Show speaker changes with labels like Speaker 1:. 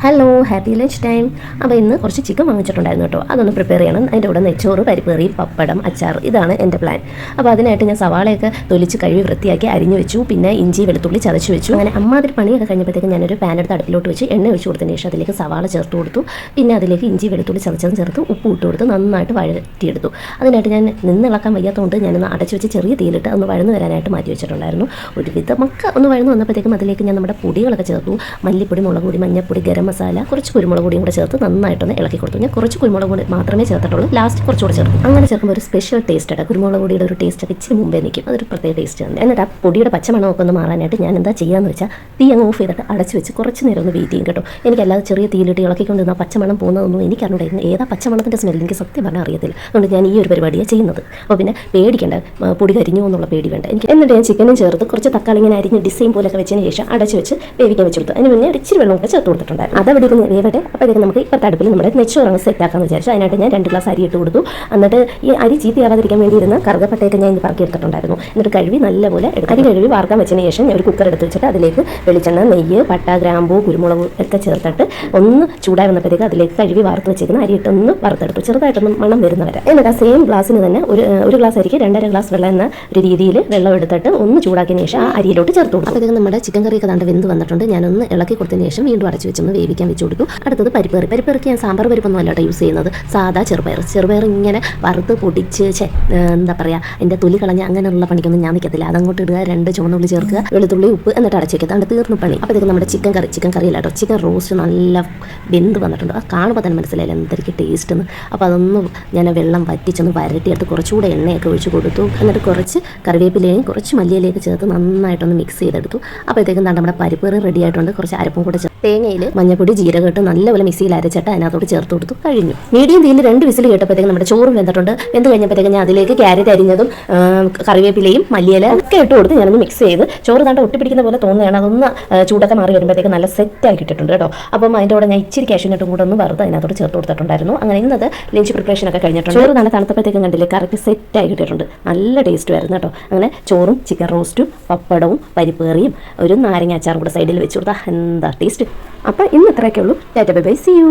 Speaker 1: Hello happy lunch time. അപ്പോൾ ഇന്ന് കുറച്ച് ചിക്കൻ വാങ്ങിച്ചിട്ടുണ്ടായിരുന്നു കേട്ടോ. അതൊന്ന് പ്രിപ്പയർ ചെയ്യണം. അതിൻ്റെ കൂടെ നെച്ചോറ്, പരിപ്പേറി, പപ്പടം, അച്ചാർ, ഇതാണ് എൻ്റെ പ്ലാൻ. അപ്പോൾ അതിനായിട്ട് ഞാൻ സവാളയൊക്കെ തൊലിച്ച് കഴുകി വൃത്തിയാക്കി അരിഞ്ഞു വെച്ചു. പിന്നെ ഇഞ്ചി വെളുത്തുള്ളി ചതച്ച് വെച്ചു. അങ്ങനെ അമ്മാതിരി പണിയൊക്കെ കഴിഞ്ഞപ്പോഴത്തേക്ക് ഞാനൊരു പാൻ എടുത്ത് അടുപ്പിലോട്ട് വെച്ച് എണ്ണ ഒഴിച്ച് കൊടുത്തതിന് ശേഷം അതിലേക്ക് സവാള ചേർത്ത് കൊടുത്തു. പിന്നെ അതിലേക്ക് ഇഞ്ചി വെളുത്തുള്ളി ചതച്ചതും ചേർത്ത് ഉപ്പ് ഇട്ട് കൊടുത്ത് നന്നായിട്ട് വഴറ്റിയെടുത്തു. അതിനായിട്ട് ഞാൻ നിന്നിളക്കാൻ വയ്യാത്തതുകൊണ്ട് ഞാനൊന്ന് അടച്ചു വെച്ച് ചെറിയ തീയിലിട്ട് ഒന്ന് വഴന്ന് വരാനായിട്ട് മാറ്റി വെച്ചിട്ടുണ്ടായിരുന്നു. ഒരു വിധമൊക്കെ ഒന്ന് വഴന്ന് വന്നപ്പോഴത്തേക്കും അതിലേക്ക് ഞാൻ നമ്മുടെ പൊടികളൊക്കെ ചേർത്തു. മല്ലിപ്പൊടി, മുളക് പൊടി, മഞ്ഞൾപ്പൊടി, ഗരം മസാല, കുറച്ച് കുരുമുളക് പൊടിയും കൂടെ ചേർത്ത് നന്നായിട്ടൊന്ന് ഇളക്കി കൊടുത്തു. ഞാൻ കുറച്ച് കുരുമുളക് പൊടി മാത്രമേ ചേർത്തിട്ടുള്ളൂ. ലാസ്റ്റ് കുറച്ചുകൂടെ ചേർക്കും. അങ്ങനെ ചേർക്കുമ്പോൾ ഒരു സ്പെഷ്യൽ ടേസ്റ്റ് ആണ്. കുരുമുളക് പൊടിയുടെ ഒരു ടേസ്റ്റ് ഒക്കെ ഇച്ചിരി മുമ്പേ നിൽക്കും. അതൊരു പ്രത്യേക ടേസ്റ്റ് ആണ്. എന്നിട്ട് ആ പൊടിയുടെ പച്ചമണമൊക്കെ ഒന്ന് മാറാനായിട്ട് ഞാൻ എന്താ ചെയ്യാന്ന് വെച്ചാൽ തീ അങ്ങ് ഓഫ് ചെയ്തിട്ട് അടച്ച് വെച്ച് കുറച്ച് നേരം ഒന്ന് വെയിറ്റ് ചെയ്യും കേട്ടോ. എനിക്കല്ലാതെ ചെറിയ തീയിലിട്ട് ഇളക്കിക്കൊണ്ടിരുന്ന പച്ചമണം പോകുന്നതൊന്നും എനിക്കറിഞ്ഞൂടായിരുന്നു. ഏതാ പച്ചമണത്തിൻ്റെ സ്മെല്ല് എനിക്ക് സത്യം പറഞ്ഞാൽ അറിയത്തില്ല. അതുകൊണ്ട് ഞാൻ ഈ ഒരു പരിപാടിയാണ് ചെയ്യുന്നത്. അപ്പോൾ പിന്നെ പേടിക്കേണ്ട, പൊടി കരിഞ്ഞു എന്നുള്ള പേടി വേണ്ട എനിക്ക്. എന്നിട്ട് ഞാൻ ചിക്കനും ചേർത്ത് കുറച്ച് തക്കാളി ഇങ്ങനെ അരിഞ്ഞ് ഡിസൈൻ പോലൊക്കെ വെച്ചതിന് ശേഷം അടച്ച് വെച്ച് വേവിക്കാൻ വെച്ച് കൊടുത്തു. അതിന് മുന്നേ ഇച്ചിരി വെള്ളമൊക്കെ ചേർത്ത് കൊടുത്തിട്ടുണ്ടായിരുന്നു. അതവിടെ വേവട്ടെ. അപ്പോഴത്തേക്ക് നമുക്ക് ഇപ്പോഴത്തെ അടുപ്പിൽ നമ്മുടെ നെച്ചോറ് സെറ്റാക്കാമെന്ന് വിചാരിച്ചു. അതിനായിട്ട് ഞാൻ 2 ഗ്ലാസ് അരി ഇട്ട് കൊടുത്തു. എന്നിട്ട് ഈ അരി ചീത്തയാവാതിരിക്കാൻ വേണ്ടി ഇരുന്ന കറുകപ്പട്ടയൊക്കെ ഞാൻ പറക്കി എടുത്തിട്ടുണ്ടായിരുന്നു. എന്നിട്ട് കഴുകി നല്ലപോലെ അരി കഴുകി വാർക്കാൻ വെച്ചതിന് ശേഷം ഞാൻ ഒരു കുക്കർ എടുത്ത് വെച്ചിട്ട് അതിലേക്ക് വെളിച്ചെണ്ണ, നെയ്യ്, പട്ട, ഗ്രാമ്പൂ, കുരുമുളക് ഒക്കെ ചേർത്തിട്ട് ഒന്ന് ചൂടായി വന്നപ്പോഴത്തേക്ക് അതിലേക്ക് കഴുകി വാർത്ത് വെച്ചിരിക്കുന്ന അരി ഇട്ടൊന്ന് വറുത്തെടുത്തു. ചെറുതായിട്ടൊന്ന് മണം വരുന്നവരെ. എന്നിട്ട് ആ സെയിം ഗ്ലാസ്സിന് തന്നെ ഒരു ഗ്ലാസ് അരിക്ക് 2.5 ഗ്ലാസ് വെള്ളം എന്ന ഒരു രീതിയിൽ വെള്ളം എടുത്തിട്ട് ഒന്ന് ചൂടാക്കിയതിന് ശേഷം ആ അരിയിലോട്ട് ചേർത്ത് കൊടുത്തു. അപ്പോഴത്തേക്ക് നമ്മുടെ ചിക്കൻ കറിയൊക്കെ കണ്ട് വെന്ത് വന്നിട്ടുണ്ട്. ഞാനൊന്ന് ഇളക്കി കൊടുത്തതിന് ശേഷം വീണ്ടും അടച്ചു വെച്ചൊന്ന് വേവിക്കാൻ വെച്ച് കൊടുത്തു. അടുത്തത് പരിപ്പേറിക്ക് ഞാൻ സാമ്പാർ പരിപ്പൊന്നും അല്ലാട്ടോ യൂസ് ചെയ്യുന്നത്. സാധാ ചെറുപയർ ഇങ്ങനെ വറുത്ത് പൊടിച്ച് എന്താ പറയുക, എൻ്റെ തൊലി കളഞ്ഞ് അങ്ങനെയുള്ള പണിക്കൊന്നും ഞാൻ നിൽക്കത്തില്ല. അതങ്ങോട്ട് ഇടുക, 2 ചുവന്നുള്ളി ചേർക്കുക, വെളുത്തുള്ളി, ഉപ്പ്, എന്നിട്ട് അടച്ചു വെക്കുക. അതാണ് തീർന്നു പണി. അപ്പോഴത്തേക്ക് നമ്മുടെ ചിക്കൻ കറി അല്ലാട്ടോ, ചിക്കൻ റോസ്റ്റ് നല്ല വെന്ത് വന്നിട്ടുണ്ട്. അത് കാണുമ്പോൾ തന്നെ മനസ്സിലായില്ല എന്തൊക്കെ ടേസ്റ്റ് എന്ന്. അപ്പോൾ അതൊന്നും ഞാൻ വെള്ളം വറ്റിച്ചൊന്ന് വരട്ടിയെടുത്ത് കുറച്ചുകൂടെ എണ്ണയൊക്കെ ഒഴിച്ച് കൊടുത്തു. എന്നിട്ട് കുറച്ച് കറിവേപ്പിലയും കുറച്ച് മല്ലിയിലേക്ക് ചേർത്ത് നന്നായിട്ടൊന്ന് മിക്സ് ചെയ്തെടുത്തു. അപ്പോഴത്തേക്കും നമ്മുടെ പരിപ്പ് റെഡി ആയിട്ടുണ്ട്. കുറച്ച് അരപ്പും കൂടെ തേങ്ങയിൽ മഞ്ഞപ്പൊടി, ജീരകം ഇട്ട് നല്ലപോലെ മിക്സിയിൽ അരച്ചിട്ട് അതിനകത്തോട്ട് ചേർത്ത് കൊടുത്തു. കഴിഞ്ഞു. മീഡിയം തീയിൽ 2 വിസിൽ കേട്ടപ്പോഴത്തേക്കും നമ്മുടെ ചോറും വെന്തിട്ടുണ്ട്. വെന്ത് കഴിഞ്ഞപ്പോഴത്തേക്കും ഞാൻ അതിലേക്ക് ക്യാരറ്റ് അരിഞ്ഞതും കറിവേപ്പിലയും മല്ലിയില ഒക്കെ ഇട്ട് കൊടുത്ത് ഞാനൊന്ന് മിക്സ് ചെയ്ത് ചോറ് താണ്ട് ഒട്ടിപ്പിടിക്കുന്ന പോലെ തോന്നുകയാണ്. അതൊന്ന് ചൂടൊക്കെ മാറി വരുമ്പോഴത്തേക്ക് നല്ല സെറ്റാക്കി ഇട്ടിട്ടുണ്ട് കേട്ടോ. അപ്പം അതിൻ്റെ കൂടെ ഞാൻ ഇച്ചിരി കാഷ്യൂനട്ടും കൂടെ ഒന്ന് വറുത്ത് അതിനകത്തോട്ട് ചേർത്ത് കൊടുത്തിട്ടുണ്ടായിരുന്നു. അങ്ങനെ ഇന്നത് ലഞ്ച് പ്രിപ്പറേഷൻ ഒക്കെ കഴിഞ്ഞിട്ടുണ്ട്. ചോറ് നല്ല തണുത്തപ്പോഴത്തേക്കും കണ്ടില്ലേ കറക്റ്റ് സെറ്റായി കിട്ടിയിട്ടുണ്ട്. നല്ല ടേസ്റ്റ് ആയിരുന്നു കേട്ടോ. അങ്ങനെ ചോറും ചിക്കൻ റോസ്റ്റും പപ്പടവും പരിപ്പേറിയും ഒരു നാരങ്ങ അച്ചാറും കൂടെ സൈഡിൽ വെച്ച് കൊടുത്താൽ എന്താ ടേസ്റ്റ്. അപ്പോൾ ഇന്ന് ഇത്രയൊക്കെ ഉള്ളൂ. Tata bye bye, see U.